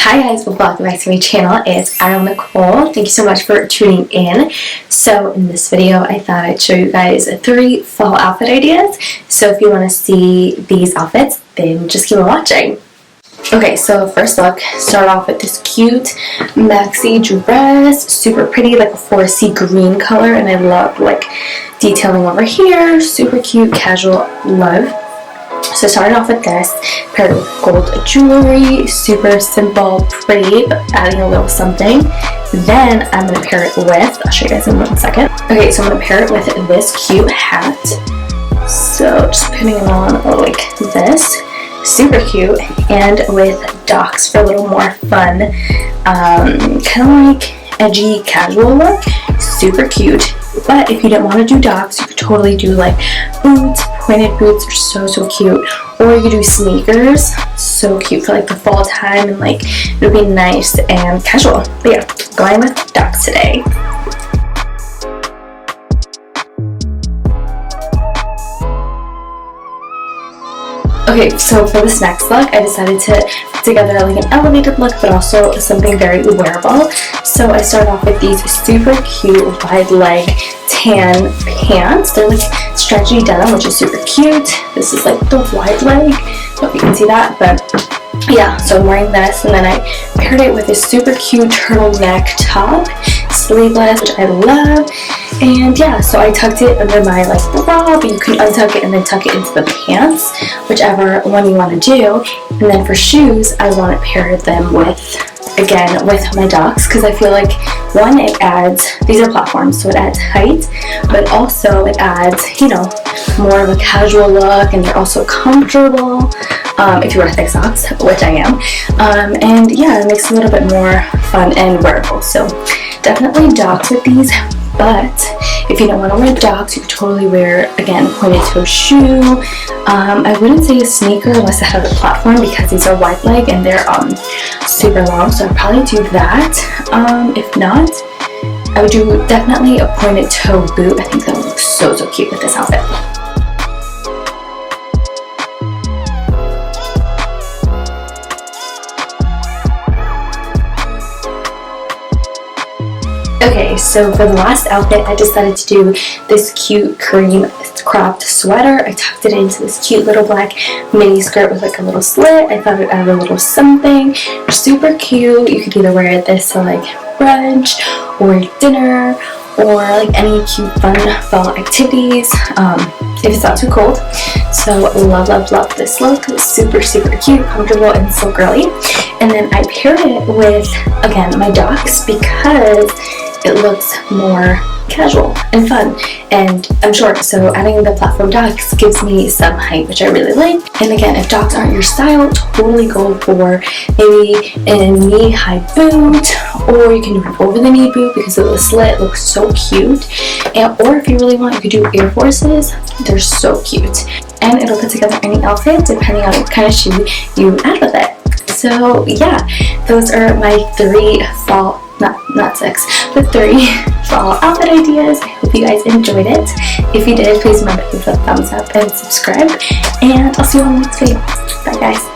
Hi guys, welcome back to my channel. It's Ariel Nicole. Thank you so much for tuning in. So in this video, I thought I'd show you guys 3 fall outfit ideas. So if you want to see these outfits, then just keep on watching. Okay, so first look, start off with this cute maxi dress, super pretty, like a foresty green color, and I love like detailing over here, super cute, casual, love. So starting off with this, paired with gold jewelry, super simple, pretty, but adding a little something. Then I'm going to pair it with, I'll show you guys in 1 second. Okay, so I'm going to pair it with this cute hat. So just putting it on like this, super cute, and with docks for a little more fun, kind of like edgy, casual look, super cute. But if you don't want to do docks, you could totally do like boots. Pointed boots are so cute, or you could do sneakers, so cute for like the fall time, and like it would be nice and casual. But yeah, going with ducks today. Okay, so for this next look, I decided to put together like an elevated look, but also something very wearable. So I started off with these super cute wide leg tan pants. They're like stretchy denim, which is super cute. This is like the wide leg. I hope you can see that, but yeah, so I'm wearing this, and then I paired it with a super cute turtleneck top, sleeveless, which I love. And yeah, so I tucked it under my like bra, but you can untuck it and then tuck it into the pants, whichever one you want to do. And then for shoes, I want to pair them with, again, with my docks, because I feel like, one, it adds, these are platforms, so it adds height, but also it adds, you know, more of a casual look, and they're also comfortable if you wear thick socks, which I am. And yeah, it makes it a little bit more fun and wearable. So definitely docks with these. But if you don't want to wear docks, you could totally wear, again, pointed toe shoe. I wouldn't say a sneaker unless it has a platform, because these are wide leg and they're super long, so I'd probably do that. If not, I would do definitely a pointed toe boot. I think that would look so cute with this outfit. Okay, so for the last outfit, I decided to do this cute cream cropped sweater. I tucked it into this cute little black mini skirt with like a little slit. I thought it added a little something. Super cute. You could either wear this to like brunch or dinner, or like any cute fun fall activities if it's not too cold. So love this look. Super cute, comfortable, and so girly. And then I paired it with, again, my docks, because it looks more casual and fun, and I'm short, so adding the platform docks gives me some height, which I really like. And again, if docks aren't your style, totally go for maybe a knee-high boot, or you can do an over-the-knee boot because of the slit. It looks so cute. And or if you really want, you could do Air Forces. They're so cute, and it'll put together any outfit depending on what kind of shoe you add with it. So yeah, those are my 3 fall, not 6, but 3 fall outfit ideas. I hope you guys enjoyed it. If you did, please remember to give it a thumbs up and subscribe, and I'll see you on the next video. Bye guys.